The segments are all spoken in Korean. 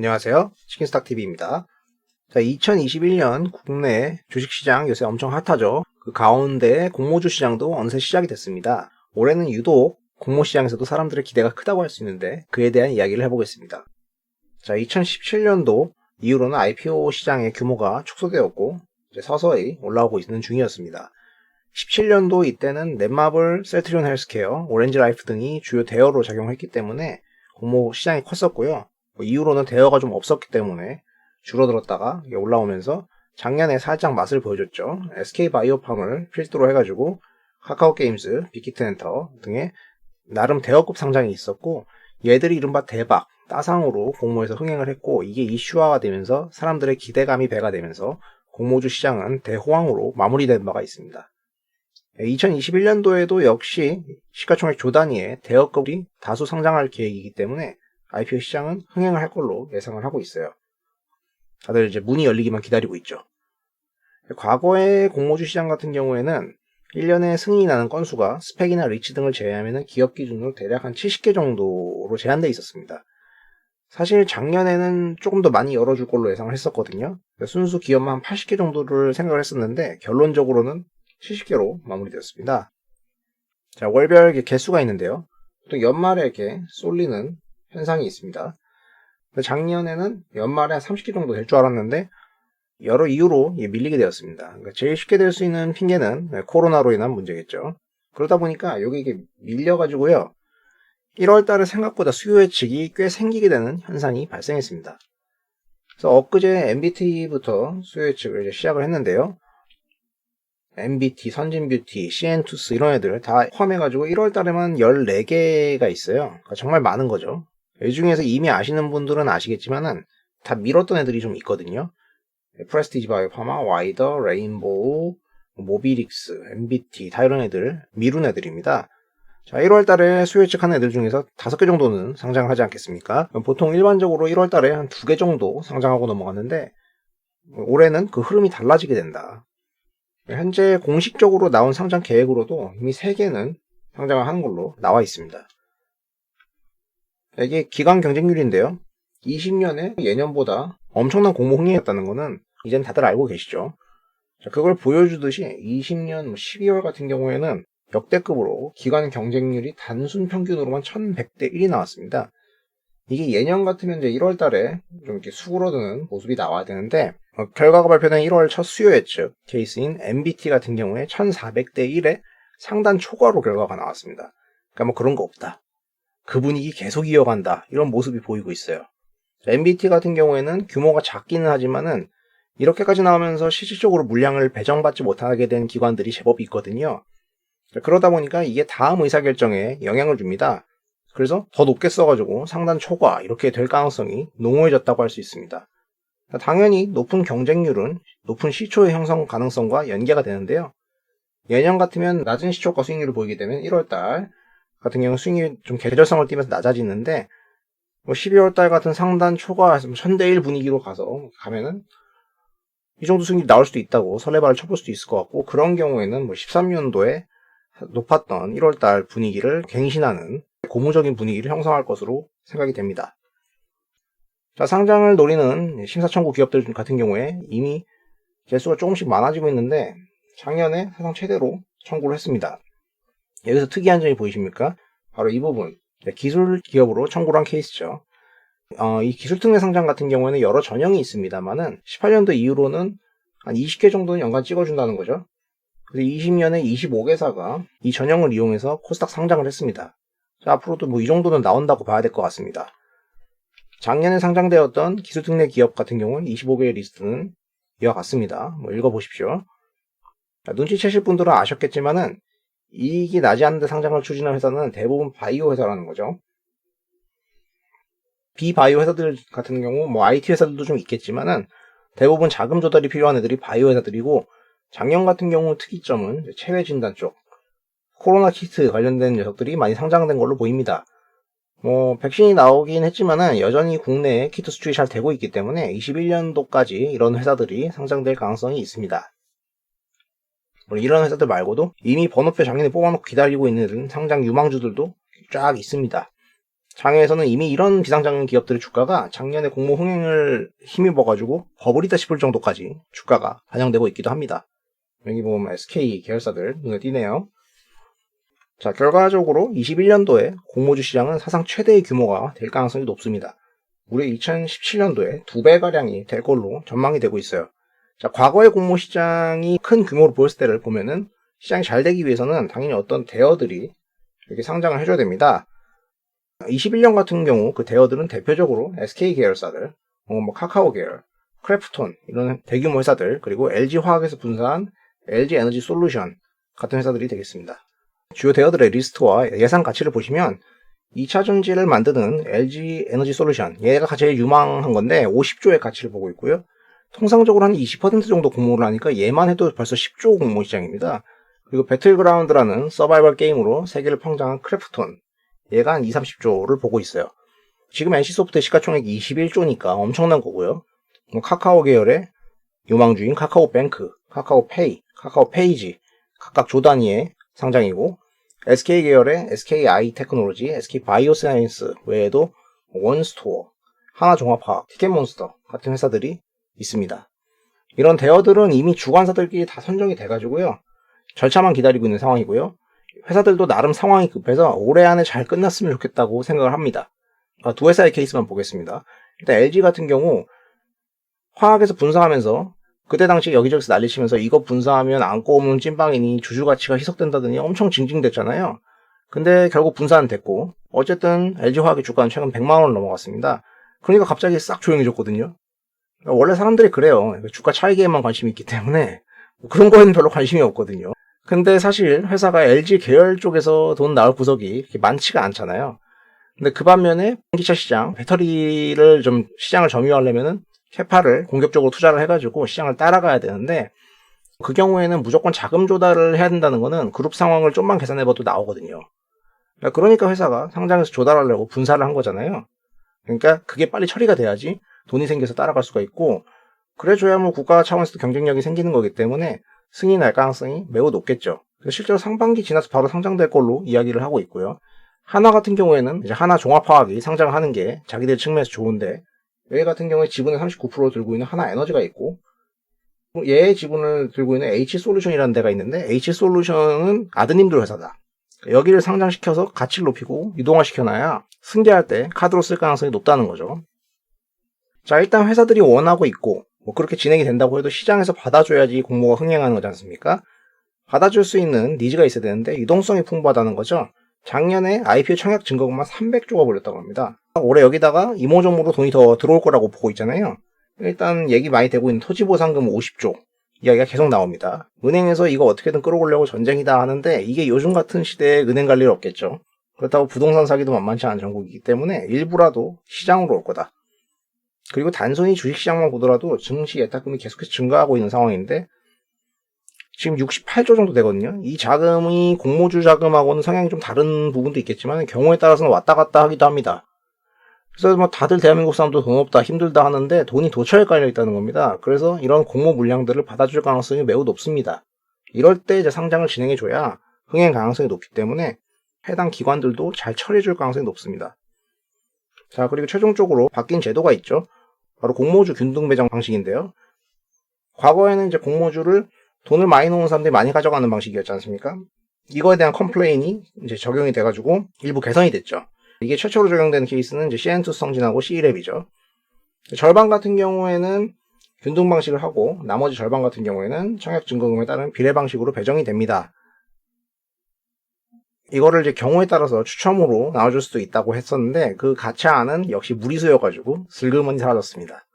안녕하세요. 치킨스탁TV입니다. 자, 2021년 국내 주식시장 요새 엄청 핫하죠. 그 가운데 공모주 시장도 어느새 시작이 됐습니다. 올해는 유독 공모시장에서도 사람들의 기대가 크다고 할 수 있는데 그에 대한 이야기를 해보겠습니다. 자, 2017년도 이후로는 IPO 시장의 규모가 축소되었고 이제 서서히 올라오고 있는 중이었습니다. 17년도 이때는 넷마블, 셀트리온 헬스케어, 오렌지라이프 등이 주요 대여로 작용했기 때문에 공모 시장이 컸었고요. 이후로는 대여가 좀 없었기 때문에 줄어들었다가 올라오면서 작년에 살짝 맛을 보여줬죠. SK바이오팜을 필두로 해가지고 카카오게임즈, 빅히트엔터 등의 나름 대여급 상장이 있었고 얘들이 이른바 대박, 따상으로 공모에서 흥행을 했고 이게 이슈화가 되면서 사람들의 기대감이 배가 되면서 공모주 시장은 대호황으로 마무리된 바가 있습니다. 2021년도에도 역시 시가총액 조 단위의 대여급이 다수 상장할 계획이기 때문에 IPO 시장은 흥행을 할 걸로 예상을 하고 있어요. 다들 이제 문이 열리기만 기다리고 있죠. 과거의 공모주 시장 같은 경우에는 1년에 승인이 나는 건수가 스펙이나 리치 등을 제외하면 기업 기준으로 대략 한 70개 정도로 제한되어 있었습니다. 사실 작년에는 조금 더 많이 열어줄 걸로 예상을 했었거든요. 순수 기업만 한 80개 정도를 생각을 했었는데 결론적으로는 70개로 마무리되었습니다. 자, 월별 개수가 있는데요. 보통 연말에 이렇게 쏠리는 현상이 있습니다. 작년에는 연말에 한 30개 정도 될 줄 알았는데 여러 이유로 밀리게 되었습니다. 그러니까 제일 쉽게 될 수 있는 핑계는 코로나로 인한 문제겠죠. 그러다 보니까 이게 밀려가지고요. 1월 달에 생각보다 수요 예측이 꽤 생기게 되는 현상이 발생했습니다. 그래서 엊그제 MBT부터 수요 예측을 이제 시작을 했는데요. MBT, 선진뷰티, CN투스 이런 애들 다 포함해가지고 1월 달에만 14개가 있어요. 그러니까 정말 많은 거죠. 이 중에서 이미 아시는 분들은 아시겠지만은 다 밀었던 애들이 좀 있거든요. 프레스티지 바이오파마, 와이더, 레인보우, 모비릭스, MBT 다 이런 애들 미룬 애들입니다. 자, 1월 달에 수요 예측한 애들 중에서 5개 정도는 상장을 하지 않겠습니까? 보통 일반적으로 1월 달에 한 2개 정도 상장하고 넘어갔는데 올해는 그 흐름이 달라지게 된다. 현재 공식적으로 나온 상장 계획으로도 이미 3개는 상장을 하는 걸로 나와 있습니다. 이게 기간 경쟁률인데요. 20년에 예년보다 엄청난 공모 흥행이었다는 거는 이젠 다들 알고 계시죠. 자, 그걸 보여주듯이 20년 12월 같은 경우에는 역대급으로 기간 경쟁률이 단순 평균으로만 1100대 1이 나왔습니다. 이게 예년 같으면 이제 1월 달에 좀 이렇게 수그러드는 모습이 나와야 되는데 결과가 발표된 1월 첫 수요 예측 케이스인 MBT 같은 경우에 1400대 1의 상단 초과로 결과가 나왔습니다. 그러니까 뭐 그런 거 없다. 그 분위기 계속 이어간다. 이런 모습이 보이고 있어요. MBT 같은 경우에는 규모가 작기는 하지만은 이렇게까지 나오면서 실질적으로 물량을 배정받지 못하게 된 기관들이 제법 있거든요. 그러다 보니까 이게 다음 의사결정에 영향을 줍니다. 그래서 더 높게 써가지고 상단 초과 이렇게 될 가능성이 농후해졌다고 할 수 있습니다. 당연히 높은 경쟁률은 높은 시초의 형성 가능성과 연계가 되는데요. 예년 같으면 낮은 시초가 수익률을 보이게 되면 1월달 같은 경우 수익률이 좀 계절성을 띠면서 낮아지는데 12월달 같은 상단 초과 1000대 1 분위기로 가면은 이 정도 수익률이 나올 수도 있다고 설레발을 쳐볼 수도 있을 것 같고 그런 경우에는 13년도에 높았던 1월달 분위기를 갱신하는 고무적인 분위기를 형성할 것으로 생각이 됩니다. 자, 상장을 노리는 심사청구 기업들 같은 경우에 이미 개수가 조금씩 많아지고 있는데 작년에 사상 최대로 청구를 했습니다. 여기서 특이한 점이 보이십니까? 바로 이 부분. 기술 기업으로 청구를 한 케이스죠. 이 기술특례 상장 같은 경우에는 여러 전형이 있습니다만은 18년도 이후로는 한 20개 정도는 연간 찍어준다는 거죠. 그래서 20년에 25개사가 이 전형을 이용해서 코스닥 상장을 했습니다. 자, 앞으로도 이 정도는 나온다고 봐야 될 것 같습니다. 작년에 상장되었던 기술특례 기업 같은 경우는 25개의 리스트는 이와 같습니다. 읽어보십시오. 자, 눈치채실 분들은 아셨겠지만은 이익이 나지 않는데 상장을 추진한 회사는 대부분 바이오 회사라는 거죠. 비바이오 회사들 같은 경우 IT 회사들도 좀 있겠지만은 대부분 자금 조달이 필요한 애들이 바이오 회사들이고 작년 같은 경우 특이점은 체외 진단 쪽 코로나 키트 관련된 녀석들이 많이 상장된 걸로 보입니다. 백신이 나오긴 했지만은 여전히 국내에 키트 수출이 잘 되고 있기 때문에 21년도까지 이런 회사들이 상장될 가능성이 있습니다. 이런 회사들 말고도 이미 번호표 작년에 뽑아놓고 기다리고 있는 상장 유망주들도 쫙 있습니다. 장에서는 이미 이런 비상장인 기업들의 주가가 작년에 공모 흥행을 힘입어가지고 버블이다 싶을 정도까지 주가가 반영되고 있기도 합니다. 여기 보면 SK 계열사들 눈에 띄네요. 자, 결과적으로 21년도에 공모주 시장은 사상 최대의 규모가 될 가능성이 높습니다. 무려 2017년도에 2배가량이 될 걸로 전망이 되고 있어요. 자, 과거의 공모 시장이 큰 규모로 보였을 때를 보면은 시장이 잘 되기 위해서는 당연히 어떤 대어들이 이렇게 상장을 해줘야 됩니다. 21년 같은 경우 그 대어들은 대표적으로 SK 계열사들, 카카오 계열, 크래프톤 이런 대규모 회사들, 그리고 LG화학에서 분사한 LG에너지솔루션 같은 회사들이 되겠습니다. 주요 대어들의 리스트와 예상 가치를 보시면 2차 전지를 만드는 LG에너지솔루션, 얘가 제일 유망한 건데 50조의 가치를 보고 있고요. 통상적으로 한 20% 정도 공모를 하니까 얘만 해도 벌써 10조 공모 시장입니다. 그리고 배틀그라운드라는 서바이벌 게임으로 세계를 평정한 크래프톤, 얘가 한 20-30조를 보고 있어요. 지금 NC소프트의 시가총액이 21조니까 엄청난 거고요. 카카오 계열의 유망주인 카카오뱅크, 카카오페이, 카카오페이지 각각 조 단위의 상장이고, SK 계열의 SKI 테크놀로지, SK바이오사이언스 외에도 원스토어, 하나종합화학, 티켓몬스터 같은 회사들이 있습니다. 이런 대어들은 이미 주관사들끼리 다 선정이 돼가지고요. 절차만 기다리고 있는 상황이고요. 회사들도 나름 상황이 급해서 올해 안에 잘 끝났으면 좋겠다고 생각을 합니다. 두 회사의 케이스만 보겠습니다. 일단 LG 같은 경우 화학에서 분사하면서 그때 당시 여기저기서 난리치면서 이거 분사하면 안고 오면 찐빵이니 주주가치가 희석된다더니 엄청 징징댔잖아요. 근데 결국 분사는 됐고 어쨌든 LG화학의 주가는 최근 100만원을 넘어갔습니다. 그러니까 갑자기 싹 조용해졌거든요. 원래 사람들이 그래요. 주가 차익에만 관심이 있기 때문에 그런 거에는 별로 관심이 없거든요. 근데 사실 회사가 LG 계열 쪽에서 돈 나올 구석이 많지가 않잖아요. 근데 그 반면에 전기차 시장, 배터리를 좀 시장을 점유하려면은 캐파를 공격적으로 투자를 해가지고 시장을 따라가야 되는데 그 경우에는 무조건 자금 조달을 해야 된다는 거는 그룹 상황을 좀만 계산해봐도 나오거든요. 그러니까 회사가 상장해서 조달하려고 분사를 한 거잖아요. 그러니까 그게 빨리 처리가 돼야지 돈이 생겨서 따라갈 수가 있고, 그래줘야 뭐 국가 차원에서도 경쟁력이 생기는 거기 때문에 승인이 날 가능성이 매우 높겠죠. 그래서 실제로 상반기 지나서 바로 상장될 걸로 이야기를 하고 있고요. 하나 같은 경우에는 이제 하나 종합화학이 상장을 하는 게 자기들 측면에서 좋은데, 얘 같은 경우에 지분을 39% 들고 있는 하나 에너지가 있고, 얘의 지분을 들고 있는 H솔루션이라는 데가 있는데, H솔루션은 아드님들 회사다. 여기를 상장시켜서 가치를 높이고 유동화시켜놔야 승계할 때 카드로 쓸 가능성이 높다는 거죠. 자, 일단 회사들이 원하고 있고 뭐 그렇게 진행이 된다고 해도 시장에서 받아줘야지 공모가 흥행하는 거지 않습니까? 받아줄 수 있는 니즈가 있어야 되는데 유동성이 풍부하다는 거죠. 작년에 IPO 청약 증거금만 300조가 벌렸다고 합니다. 올해 여기다가 이모저모로 돈이 더 들어올 거라고 보고 있잖아요. 일단 얘기 많이 되고 있는 토지보상금 50조 이야기가 계속 나옵니다. 은행에서 이거 어떻게든 끌어오려고 전쟁이다 하는데 이게 요즘 같은 시대에 은행 갈 일 없겠죠. 그렇다고 부동산 사기도 만만치 않은 전국이기 때문에 일부라도 시장으로 올 거다. 그리고 단순히 주식시장만 보더라도 증시 예탁금이 계속해서 증가하고 있는 상황인데 지금 68조 정도 되거든요. 이 자금이 공모주 자금하고는 성향이 좀 다른 부분도 있겠지만 경우에 따라서는 왔다 갔다 하기도 합니다. 그래서 뭐 다들 대한민국 사람도 돈 없다 힘들다 하는데 돈이 도처에 깔려 있다는 겁니다. 그래서 이런 공모 물량들을 받아줄 가능성이 매우 높습니다. 이럴 때 이제 상장을 진행해줘야 흥행 가능성이 높기 때문에 해당 기관들도 잘 처리해줄 가능성이 높습니다. 자, 그리고 최종적으로 바뀐 제도가 있죠. 바로 공모주 균등 배정 방식인데요. 과거에는 이제 공모주를 돈을 많이 놓은 사람들이 많이 가져가는 방식이었지 않습니까? 이거에 대한 컴플레인이 이제 적용이 돼가지고 일부 개선이 됐죠. 이게 최초로 적용되는 케이스는 이제 CN2 성진하고 C랩이죠. 절반 같은 경우에는 균등 방식을 하고 나머지 절반 같은 경우에는 청약 증거금에 따른 비례 방식으로 배정이 됩니다. 이거를 이제 경우에 따라서 추첨으로 나와줄 수도 있다고 했었는데 그 가차안은 역시 무리수여가지고 슬그머니 사라졌습니다.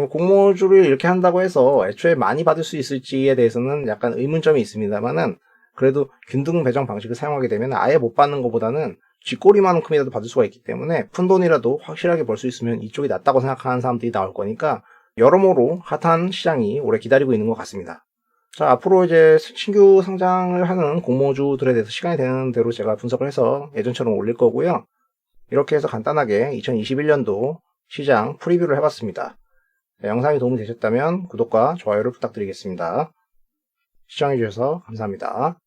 공모주를 이렇게 한다고 해서 애초에 많이 받을 수 있을지에 대해서는 약간 의문점이 있습니다만은 그래도 균등 배정 방식을 사용하게 되면 아예 못 받는 것보다는 쥐꼬리만큼이라도 받을 수가 있기 때문에 푼돈이라도 확실하게 벌 수 있으면 이쪽이 낫다고 생각하는 사람들이 나올 거니까 여러모로 핫한 시장이 오래 기다리고 있는 것 같습니다. 자, 앞으로 이제 신규 상장을 하는 공모주들에 대해서 시간이 되는 대로 제가 분석을 해서 예전처럼 올릴 거고요. 이렇게 해서 간단하게 2021년도 시장 프리뷰를 해봤습니다. 영상이 도움이 되셨다면 구독과 좋아요를 부탁드리겠습니다. 시청해주셔서 감사합니다.